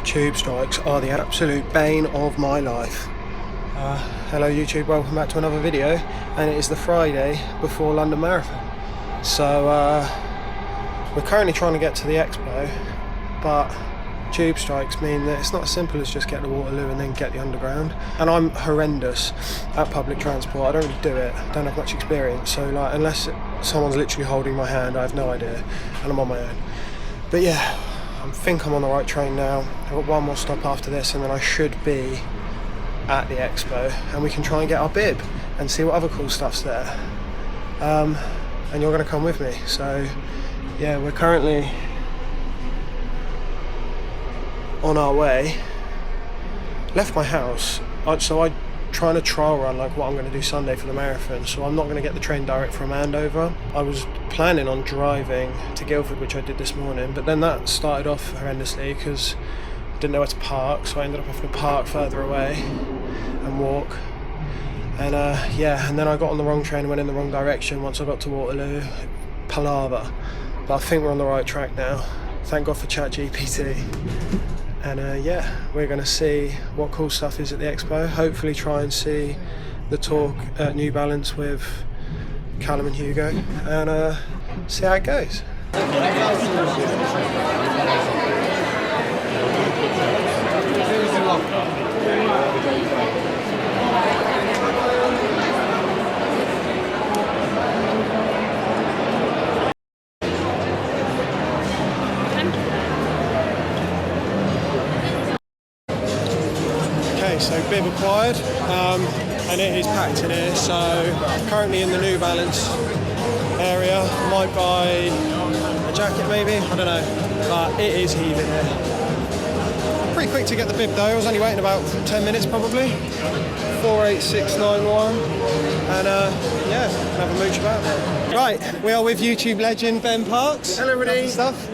Tube strikes are the absolute bane of my life. Hello YouTube, welcome back to another video, and it is the Friday before London Marathon. So we're currently trying to get to the Expo, but tube strikes mean that it's not as simple as just get to Waterloo and then get the Underground. And I'm horrendous at public transport. I don't really do it, I don't have much experience, so like unless someone's literally holding my hand, I have no idea, and I'm on my own. But yeah, I think I'm on the right train now. I've got one more stop after this and then I should be at the Expo, and we can try and get our bib and see what other cool stuff's there. And you're going to come with me. So yeah, we're currently on our way. Left my house, so I'm trying to trial run like what I'm going to do Sunday for the marathon, so I'm not going to get the train direct from Andover. I was planning on driving to Guildford, which I did this morning, but then that started off horrendously because I didn't know where to park, so I ended up having to park further away and walk. And yeah, and then I got on the wrong train and went in the wrong direction once I got to Waterloo. Palaver. But I think we're on the right track now. Thank God for ChatGPT. And yeah, we're going to see what cool stuff is at the Expo. Hopefully try and see the talk at New Balance with Callum and Hugo, and see how it goes. So bib acquired, and it is packed in here, so currently in the New Balance area. Might buy a jacket maybe, I don't know, but it is heaving here. Pretty quick to get the bib though. I was only waiting about 10 minutes probably. 48691, and yeah, have a mooch about. Right, we are with YouTube legend Ben Parks. Hello everybody. Stuff.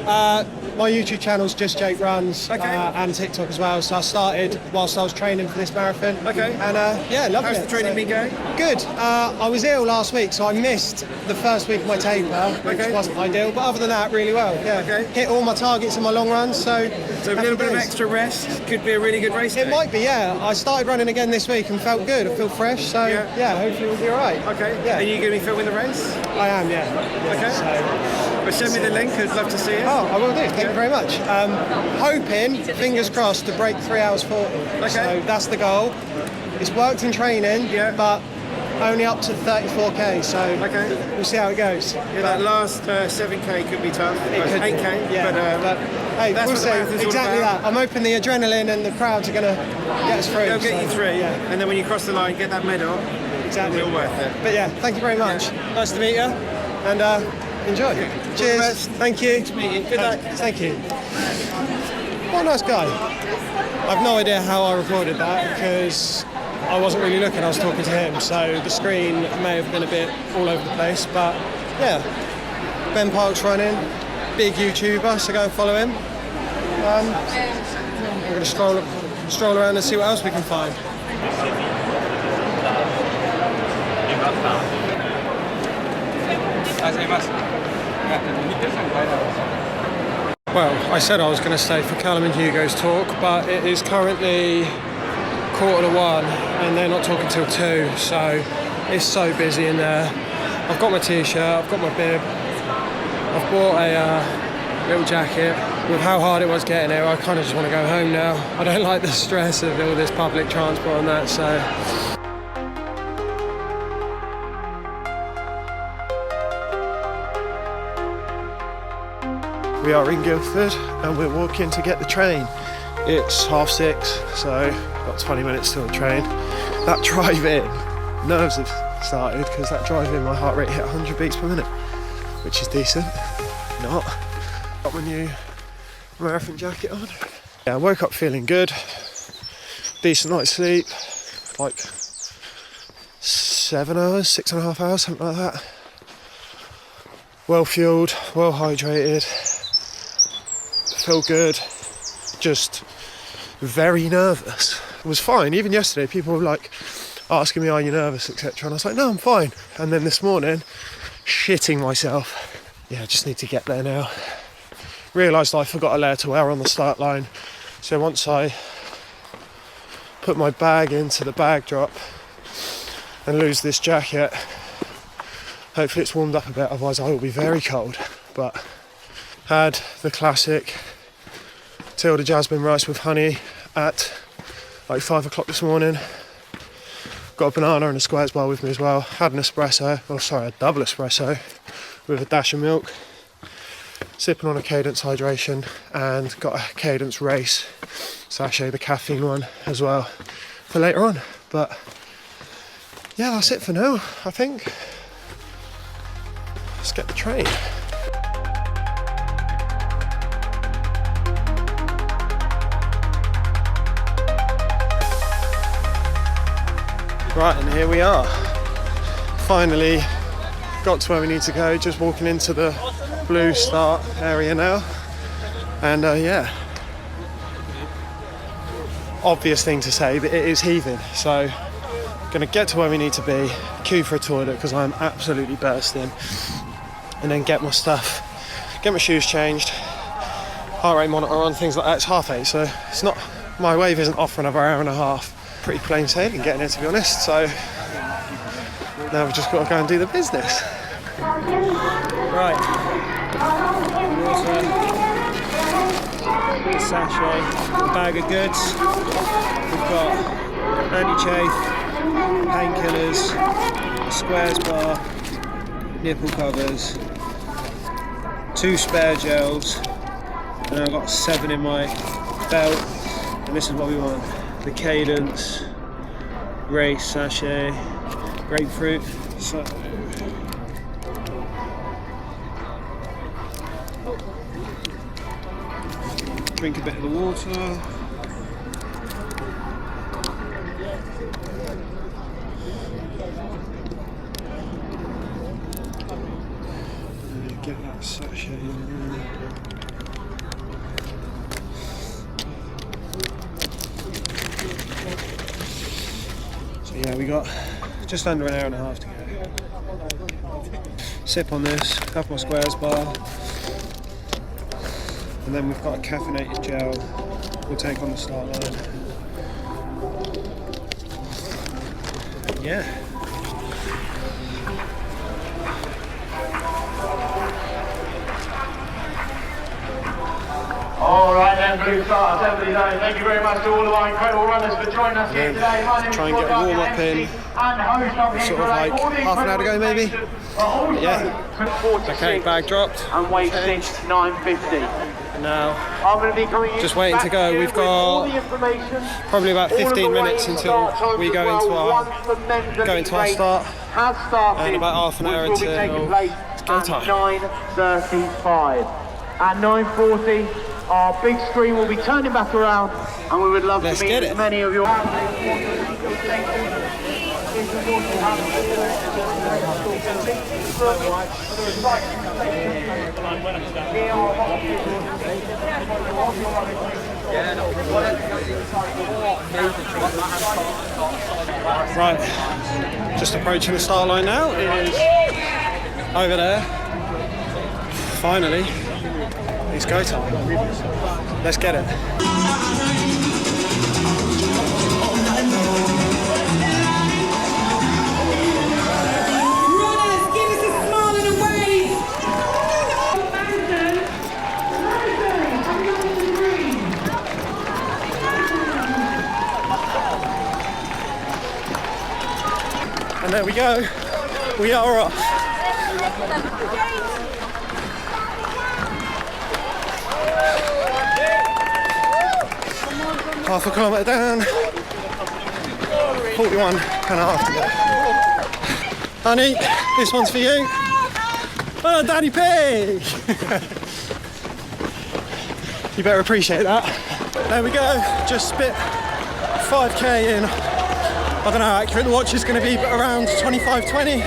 My YouTube channel's Just Jake Runs, okay. And TikTok as well. So I started whilst I was training for this marathon. Okay. And yeah, loving it. How's the training been going? Good. I was ill last week, so I missed the first week of my taper, which wasn't ideal. But other than that, really well. Yeah. Okay. Hit all my targets in my long runs. So a little bit of extra rest could be a really good race. It might be, yeah. I started running again this week and felt good. I feel fresh. So yeah, hopefully we'll be all right. Okay. Yeah. Are you going to be filming the race? I am. Yeah. Okay. So, well, send me the link. I'd love to see it. Oh, I will do. Thank you very much. Hoping, fingers crossed, to break 3 hours 40. Okay. So that's the goal. It's worked in training, but only up to 34k. So we'll see how it goes. Yeah, that last 7k could be tough. It could 8k. Yeah. But hey, that's we'll what see. the marathon's all Exactly about. that. I'm hoping the adrenaline and the crowds are going to get us through. They'll get you through. Yeah. And then when you cross the line, get that medal. Exactly. It'll be all worth it. But yeah, thank you very much. Yeah. Nice to meet you. And enjoy. Cheers. Thank you. Good to meet you. Good luck. Thank you. What a nice guy. I've no idea how I recorded that because I wasn't really looking, I was talking to him, so the screen may have been a bit all over the place, but yeah. Ben Parks running, big YouTuber, so go and follow him. We're going to stroll around and see what else we can find. Well, I said I was going to stay for Callum and Hugo's talk, but it is currently 1:45 and they're not talking till 2, so it's so busy in there. I've got my t-shirt, I've got my bib, I've bought a little jacket. With how hard it was getting here, I kind of just want to go home now. I don't like the stress of all this public transport and that, so... We are in Guildford and we're walking to get the train. It's 6:30, so got 20 minutes till the train. That drive in, nerves have started because that drive in my heart rate hit 100 beats per minute, which is decent. Not. Got my new marathon jacket on. Yeah, I woke up feeling good. Decent night's sleep, like 7 hours, 6.5 hours, something like that. Well fueled, well hydrated. Feel good, just very nervous. It was fine, even yesterday people were like asking me, are you nervous, etc, and I was like, no, I'm fine. And then this morning, shitting myself. Yeah, I just need to get there now. Realised I forgot a layer to wear on the start line, So once I put my bag into the bag drop and lose this jacket, hopefully it's warmed up a bit, otherwise I will be very cold. But had the classic Tilda jasmine rice with honey at like 5 o'clock this morning. Got a banana and a squares bar with me as well. Had an espresso, a double espresso with a dash of milk. Sipping on a Cadence hydration and got a Cadence race sachet, the caffeine one as well for later on. But yeah, that's it for now, I think. Let's get the train. Right, and here we are. Finally got to where we need to go, just walking into the Blue Start area now. And yeah, obvious thing to say, but it is heaving. So gonna get to where we need to be, queue for a toilet because I'm absolutely bursting, and then get my stuff, get my shoes changed, heart rate monitor on, things like that. It's 8:30, so it's not, my wave isn't off for another hour and a half. Pretty plain sailing getting here, to be honest. So now we've just got to go and do the business. Right, water, sachet, bag of goods. We've got anti-chafe, painkillers, a squares bar, nipple covers, 2 spare gels, and I've got 7 in my belt. And this is what we want: the Cadence race sachet, grapefruit. So drink a bit of the water. Get that sachet in there. So yeah, we got just under an hour and a half to go. Sip on this, have my squares bar, and then we've got a caffeinated gel we'll take on the start line. Yeah. All right then, Blue Start Assembly Zone. Thank you very much to all of our incredible runners for joining us here today. My name is Try and get a warm up in sort of like half an hour to go maybe. But yeah. Okay, bag dropped. And weight 950. Now I'm going to be coming in just waiting to go. We've got probably about 15 minutes until we go into our start, and about half an hour until it's go time. 9:35. At 9:40, our big screen will be turning back around, and we would love to meet as many of your... Right, just approaching the start line now. It is over there. Finally, it's go time. Let's get it. And there we go, we are off. Half a kilometre down, 41 and a half to go. Honey, this one's for you. Oh, Daddy Pig! You better appreciate that. There we go, just spit 5k in. I don't know how accurate the watch is going to be, but around 25:20.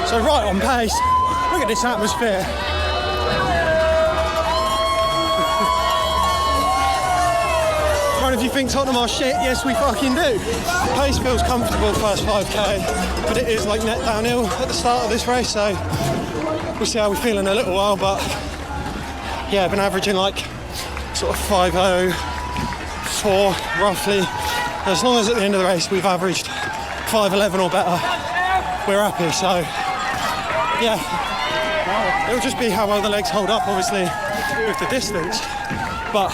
So right on pace. Look at this atmosphere. One of you think Tottenham are shit? Yes, we fucking do. Pace feels comfortable first 5k, but it is like net downhill at the start of this race, so we'll see how we feel in a little while. But yeah, I've been averaging like sort of 5:0, 6:04 roughly. As long as at the end of the race we've averaged 5:11 or better, we're happy. So yeah, it'll just be how well the legs hold up, obviously, with the distance. But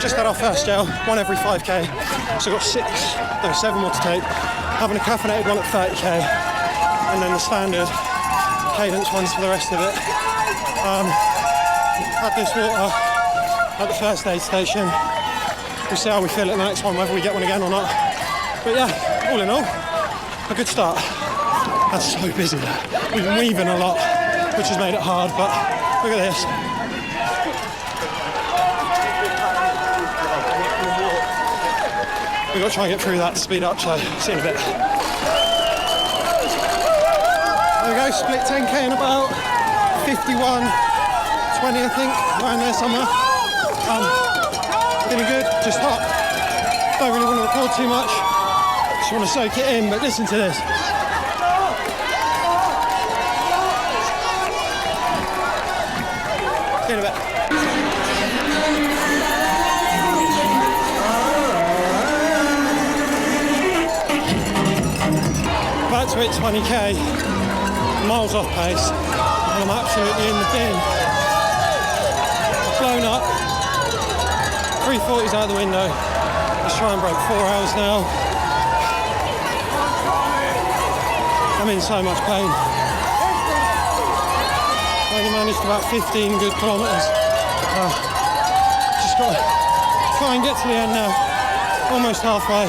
just had our first gel, one every 5k, so got 7 more to take. Having a caffeinated one at 30k, and then the standard cadence ones for the rest of it. Had this water at the first aid station. We'll see how we feel at the next one, whether we get one again or not. But yeah, all in all, a good start. That's so busy there. We've been weaving a lot, which has made it hard, but look at this. We've got to try and get through that to speed up, so see you in a bit. There we go, split 10k in about 51:20, I think, around there somewhere. Feeling good, just hot. Don't really want to record too much. Just want to soak it in, but listen to this. See you in a bit. About to hit 20k, miles off pace, and I'm absolutely in the bin. I've blown up, 340's out the window. Let's try and break 4 hours now. I'm in so much pain. I only managed about 15 good kilometres. Just got to try and get to the end now, almost halfway.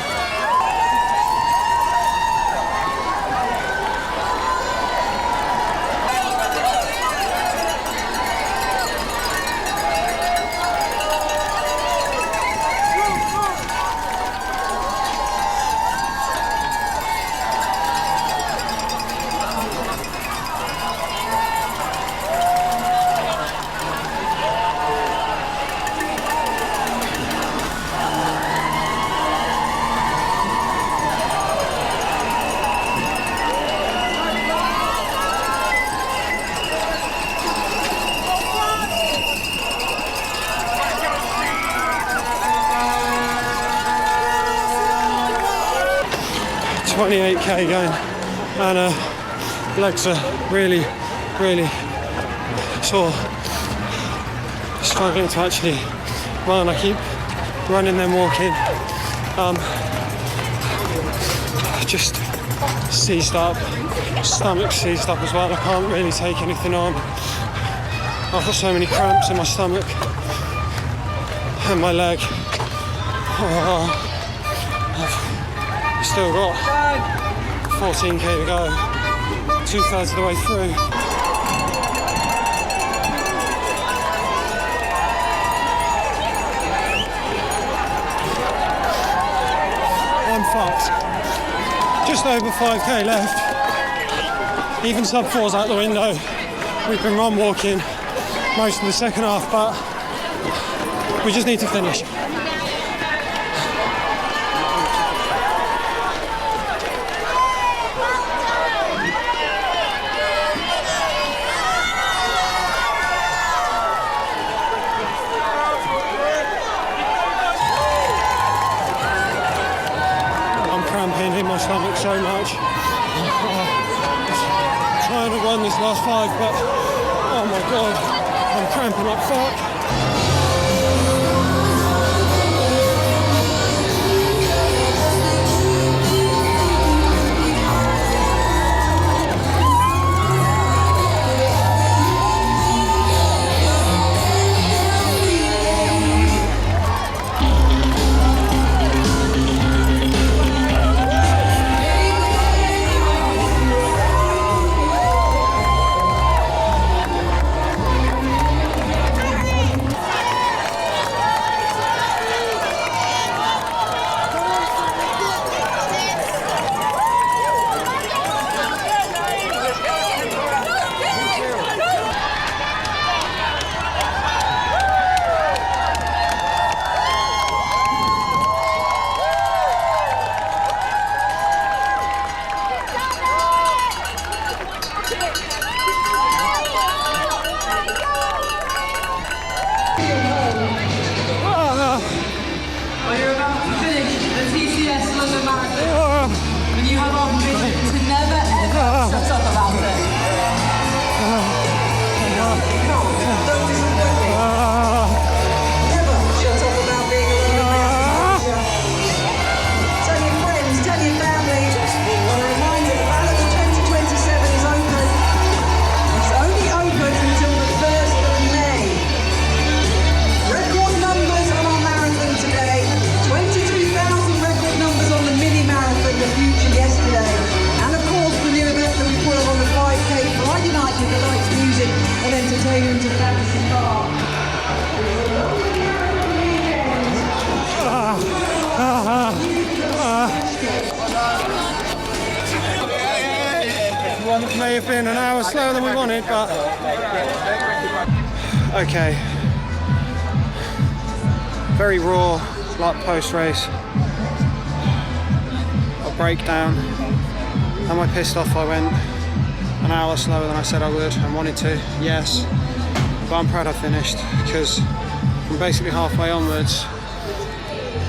.28k going, and legs are really sore. Struggling to actually run. I keep running then walking. Just seized up, stomach seized up as well. I can't really take anything on. I've got so many cramps in my stomach and my leg. I've still got 14k to go, 2/3 of the way through. I'm fucked. Just over 5k left. Even sub 4's out the window. We've been run walking most of the second half, but we just need to finish. In my stomach so much. Trying to run this last 5, but oh my god, I'm cramping up. Fuck. TCS London Marathon, and you have our permission to never ever shut up about it. Never shut up about being a London Marathon. Tell your friends, tell your family. And a reminder, the ballot for 2027 is open. It's only open until the 1st of May. Record numbers on our marathon today. 22,000 record numbers on the mini marathon, the future yesterday. And of course, the new event that we put on the 5K Friday night with the lights, music, and entertainment at Fantasy Park. One may have been an hour slower than we wanted, but okay. Very raw, like post-race. A breakdown. Am I pissed off I went an hour slower than I said I would and wanted to? Yes. But I'm proud I finished, because from basically halfway onwards,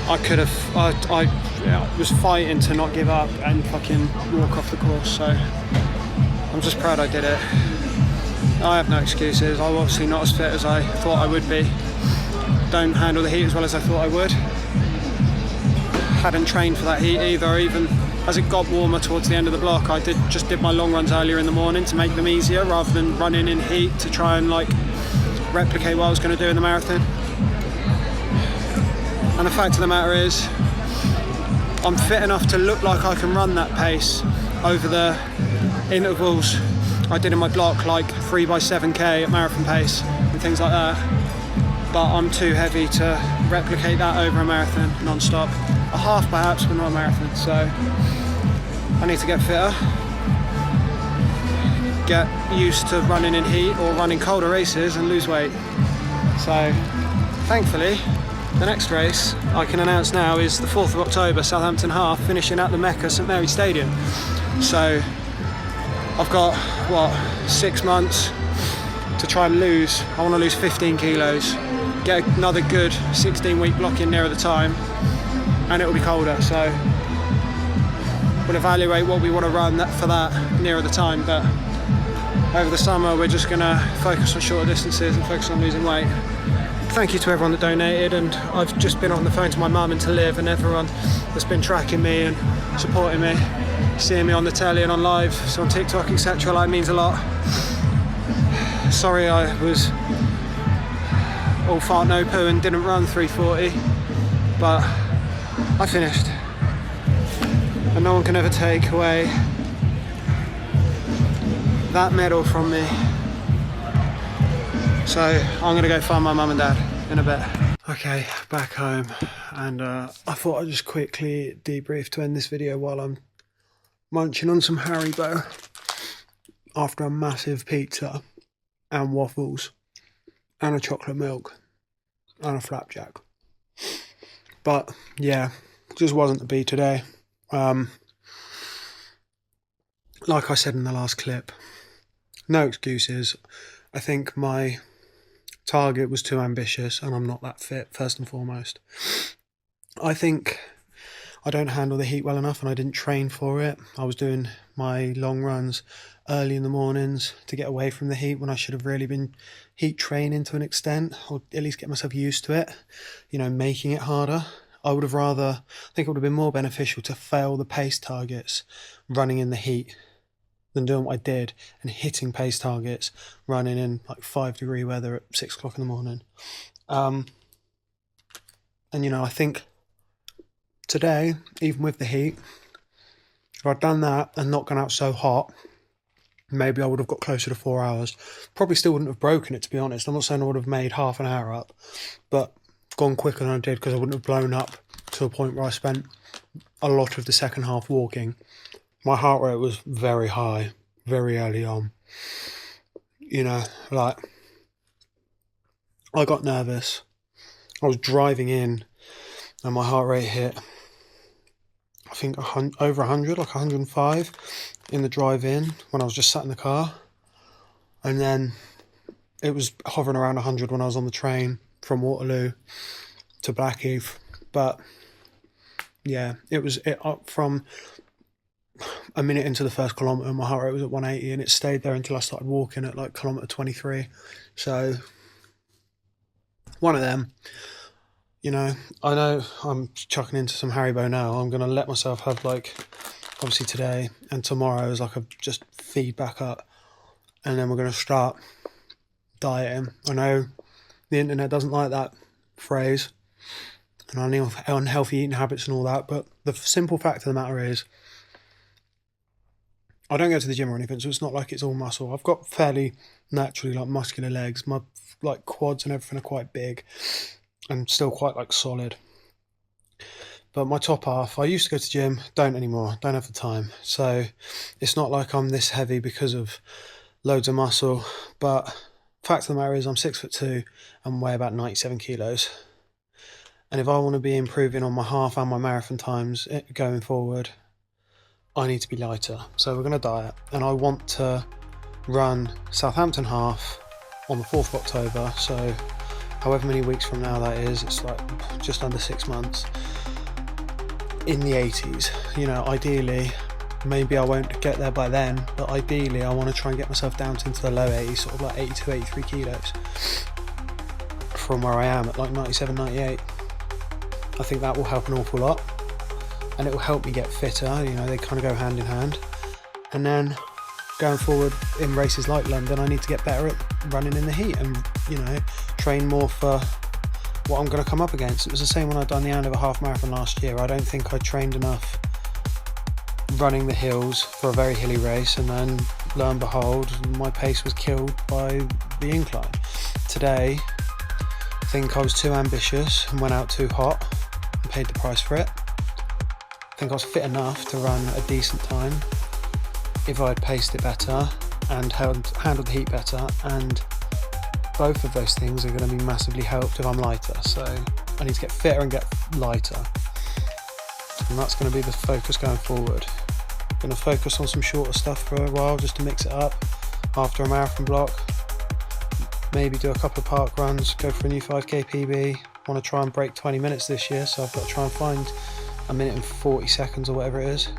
I could have, I was fighting to not give up and fucking walk off the course, so I'm just proud I did it. I have no excuses. I'm obviously not as fit as I thought I would be. Don't handle the heat as well as I thought I would. Hadn't trained for that heat either. Even as it got warmer towards the end of the block, I just did my long runs earlier in the morning to make them easier, rather than running in heat to try and like replicate what I was going to do in the marathon. And the fact of the matter is, I'm fit enough to look like I can run that pace over the intervals I did in my block, like 3x7k at marathon pace and things like that. But I'm too heavy to replicate that over a marathon non-stop. A half perhaps, but not a marathon. So I need to get fitter, get used to running in heat or running colder races and lose weight. So thankfully, the next race I can announce now is the 4th of October, Southampton Half, finishing at the Mecca St Mary's Stadium. So I've got, 6 months to try and lose. I want to lose 15 kilos, get another good 16-week block in nearer the time, and it will be colder. So we'll evaluate what we want to run for that nearer the time. But over the summer, we're just going to focus on shorter distances and focus on losing weight. Thank you to everyone that donated, and I've just been on the phone to my mum and to Liv and everyone that's been tracking me and supporting me, seeing me on the telly and on live, so on TikTok, etc. Like, means a lot. Sorry I was all fart no poo and didn't run 3:40, but I finished, and no one can ever take away that medal from me. So I'm gonna go find my mum and dad in a bit. Okay, back home, and I thought I'd just quickly debrief to end this video while I'm munching on some Haribo after a massive pizza and waffles and a chocolate milk and a flapjack. But yeah, just wasn't to be today. Like I said in the last clip, no excuses. I think my target was too ambitious, and I'm not that fit, first and foremost. I think I don't handle the heat well enough, and I didn't train for it. I was doing my long runs early in the mornings to get away from the heat, when I should have really been heat training to an extent, or at least get myself used to it, you know, making it harder. I think it would have been more beneficial to fail the pace targets running in the heat than doing what I did and hitting pace targets running in like 5-degree weather at 6 o'clock in the morning. And you know, I think today, even with the heat, if I'd done that and not gone out so hot, maybe I would have got closer to 4 hours. Probably still wouldn't have broken it, to be honest. I'm not saying I would have made half an hour up, but gone quicker than I did, because I wouldn't have blown up to a point where I spent a lot of the second half walking. My heart rate was very high, very early on. You know, like, I got nervous. I was driving in and my heart rate hit, I think, over 100, like 105 in the drive-in when I was just sat in the car. And then it was hovering around 100 when I was on the train from Waterloo to Blackheath. But yeah, it was up from a minute into the first kilometre, my heart rate was at 180, and it stayed there until I started walking at like kilometre 23. So one of them, you know, I know I'm chucking into some Haribo now. I'm going to let myself have, like, obviously today and tomorrow is like a just feed back up, and then we're going to start dieting. I know the internet doesn't like that phrase, and I know unhealthy eating habits and all that, but the simple fact of the matter is I don't go to the gym or anything, so it's not like it's all muscle. I've got fairly naturally like muscular legs. My like quads and everything are quite big and still quite like solid. But my top half, I used to go to gym, don't anymore, don't have the time. So it's not like I'm this heavy because of loads of muscle. But fact of the matter is I'm 6'2" and weigh about 97 kilos. And if I want to be improving on my half and my marathon times going forward, I need to be lighter. So we're going to diet, and I want to run Southampton half on the 4th of October. So however many weeks from now that is, it's like just under 6 months, in the 80s. You know, ideally, maybe I won't get there by then, but ideally I want to try and get myself down into the low 80s, sort of like 82, 83 kilos from where I am at like 97, 98. I think that will help an awful lot, and it will help me get fitter. You know, they kind of go hand in hand. And then going forward in races like London, I need to get better at running in the heat and, you know, train more for what I'm going to come up against. It was the same when I'd done the Andover half marathon last year. I don't think I trained enough running the hills for a very hilly race, and then lo and behold, my pace was killed by the incline. Today, I think I was too ambitious and went out too hot and paid the price for it. I think I was fit enough to run a decent time if I'd paced it better and handled the heat better, and both of those things are going to be massively helped if I'm lighter. So I need to get fitter and get lighter, and that's going to be the focus going forward. I'm going to focus on some shorter stuff for a while just to mix it up after a marathon block. Maybe do a couple of park runs, go for a new 5k PB. I want to try and break 20 minutes this year, so I've got to try and find a minute and 40 seconds or whatever it is.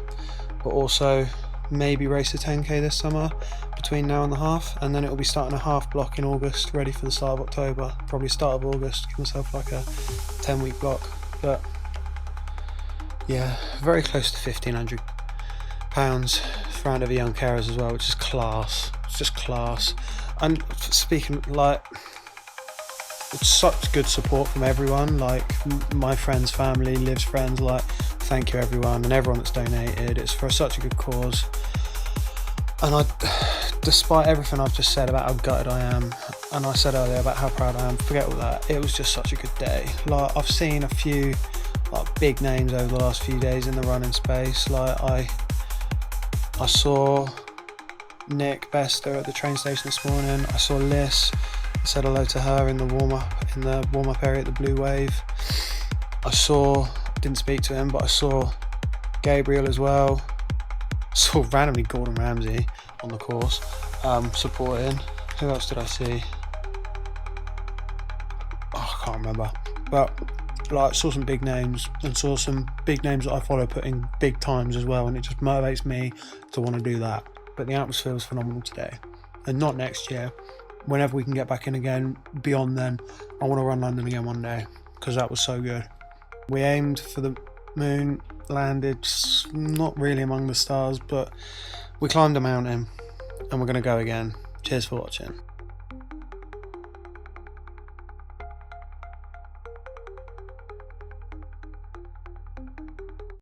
But also maybe race a 10k this summer between now and the half, and then it'll be starting a half block in August, ready for the start of October, probably start of August, give myself like a 10-week block. But yeah, very close to £1,500 for Andover young carers as well, which is class. It's just class. And speaking, like, it's such good support from everyone, like my friends, family, Liv's friends, like, thank you everyone, and everyone that's donated. It's for such a good cause, and despite everything I've just said about how gutted I am, and I said earlier about how proud I am, forget all that, it was just such a good day. Like, I've seen a few like big names over the last few days in the running space. Like I saw Nick Bester at the train station this morning. I saw Liz, I said hello to her in the warm-up area at the Blue Wave. Didn't speak to him, but I saw Gabriel as well. I saw randomly Gordon Ramsay on the course supporting. Who else did I see? I can't remember, but like, saw some big names, and saw some big names that I follow putting big times as well, and it just motivates me to want to do that. But the atmosphere was phenomenal today, and not next year. Whenever we can get back in again, beyond then, I want to run London again one day, because that was so good. We aimed for the moon, landed not really among the stars, but we climbed a mountain, and we're going to go again. Cheers for watching.